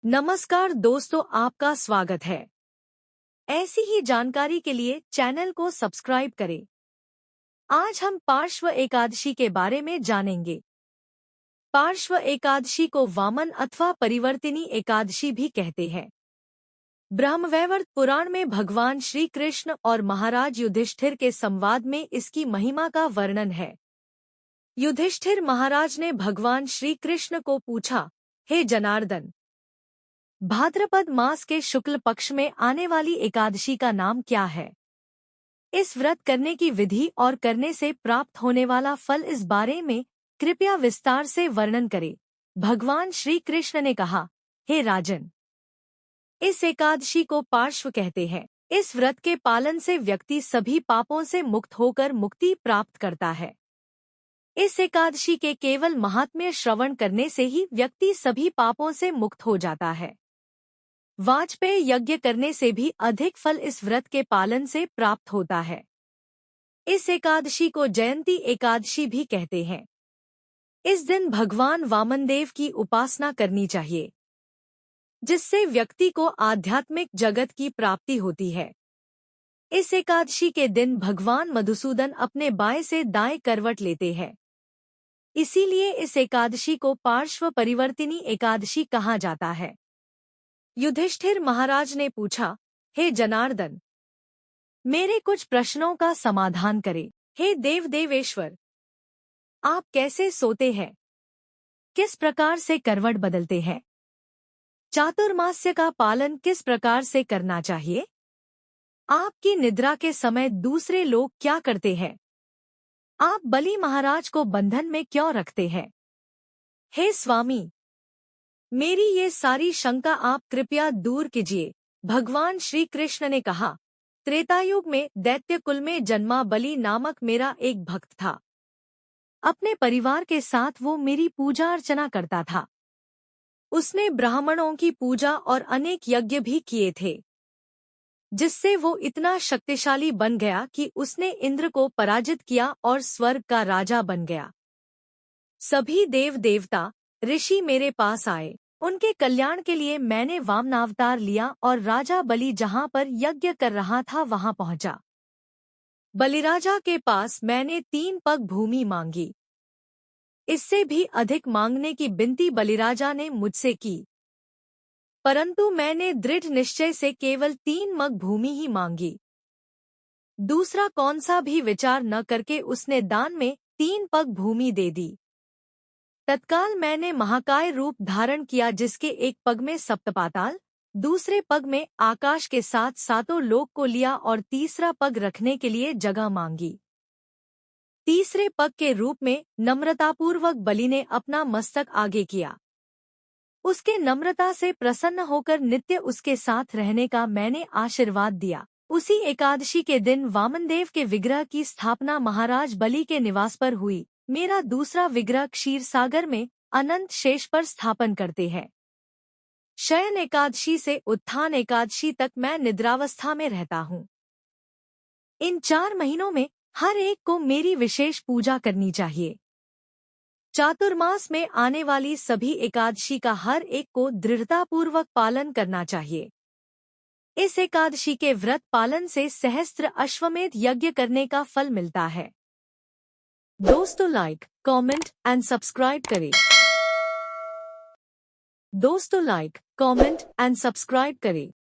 नमस्कार दोस्तों, आपका स्वागत है। ऐसी ही जानकारी के लिए चैनल को सब्सक्राइब करें। आज हम पार्श्व एकादशी के बारे में जानेंगे। पार्श्व एकादशी को वामन अथवा परिवर्तिनी एकादशी भी कहते हैं। ब्रह्मवैवर्त पुराण में भगवान श्री कृष्ण और महाराज युधिष्ठिर के संवाद में इसकी महिमा का वर्णन है। युधिष्ठिर महाराज ने भगवान श्री कृष्ण को पूछा, हे जनार्दन, भाद्रपद मास के शुक्ल पक्ष में आने वाली एकादशी का नाम क्या है? इस व्रत करने की विधि और करने से प्राप्त होने वाला फल, इस बारे में कृपया विस्तार से वर्णन करें। भगवान श्री कृष्ण ने कहा, हे राजन, इस एकादशी को पार्श्व कहते हैं। इस व्रत के पालन से व्यक्ति सभी पापों से मुक्त होकर मुक्ति प्राप्त करता है। इस एकादशी के केवल महात्म्य श्रवण करने से ही व्यक्ति सभी पापों से मुक्त हो जाता है। वाजपेय यज्ञ करने से भी अधिक फल इस व्रत के पालन से प्राप्त होता है। इस एकादशी को जयंती एकादशी भी कहते हैं। इस दिन भगवान वामनदेव की उपासना करनी चाहिए, जिससे व्यक्ति को आध्यात्मिक जगत की प्राप्ति होती है। इस एकादशी के दिन भगवान मधुसूदन अपने बाएं से दाएं करवट लेते हैं। इसीलिए इस एकादशी को पार्श्व परिवर्तिनी एकादशी कहा जाता है। युधिष्ठिर महाराज ने पूछा, हे जनार्दन, मेरे कुछ प्रश्नों का समाधान करें। हे देव देवेश्वर, आप कैसे सोते हैं? किस प्रकार से करवट बदलते हैं? चातुर्मास्य का पालन किस प्रकार से करना चाहिए? आपकी निद्रा के समय दूसरे लोग क्या करते हैं? आप बलि महाराज को बंधन में क्यों रखते हैं? हे स्वामी, मेरी ये सारी शंका आप कृपया दूर कीजिए। भगवान श्री कृष्ण ने कहा, त्रेतायुग में दैत्य कुल में जन्मा बलि नामक मेरा एक भक्त था। अपने परिवार के साथ वो मेरी पूजा अर्चना करता था। उसने ब्राह्मणों की पूजा और अनेक यज्ञ भी किए थे, जिससे वो इतना शक्तिशाली बन गया कि उसने इंद्र को पराजित किया और स्वर्ग का राजा बन गया। सभी देव देवता ऋषि मेरे पास आए। उनके कल्याण के लिए मैंने वामनावतार लिया और राजा बलि जहां पर यज्ञ कर रहा था वहां पहुंचा। बलिराजा के पास मैंने 3 पग भूमि मांगी। इससे भी अधिक मांगने की विनती बलिराजा ने मुझसे की, परंतु मैंने दृढ़ निश्चय से केवल 3 मग भूमि ही मांगी। दूसरा कौन सा भी विचार न करके उसने दान में 3 पग भूमि दे दी। तत्काल मैंने महाकाय रूप धारण किया, जिसके एक पग में सप्तपाताल, दूसरे पग में आकाश के साथ सातों लोक को लिया और तीसरा पग रखने के लिए जगह मांगी। तीसरे पग के रूप में नम्रतापूर्वक बलि ने अपना मस्तक आगे किया। उसके नम्रता से प्रसन्न होकर नित्य उसके साथ रहने का मैंने आशीर्वाद दिया। उसी एकादशी के दिन वामनदेव के विग्रह की स्थापना महाराज बलि के निवास पर हुई। मेरा दूसरा विग्रह क्षीर सागर में अनंत शेष पर स्थापन करते हैं। शयन एकादशी से उत्थान एकादशी तक मैं निद्रावस्था में रहता हूँ। इन 4 महीनों में हर एक को मेरी विशेष पूजा करनी चाहिए। चातुर्मास में आने वाली सभी एकादशी का हर एक को दृढ़तापूर्वक पालन करना चाहिए। इस एकादशी के व्रत पालन से सहस्त्र अश्वमेध यज्ञ करने का फल मिलता है। दोस्तों, लाइक, कमेंट एंड सब्सक्राइब करें। दोस्तों, लाइक, कमेंट एंड सब्सक्राइब करें।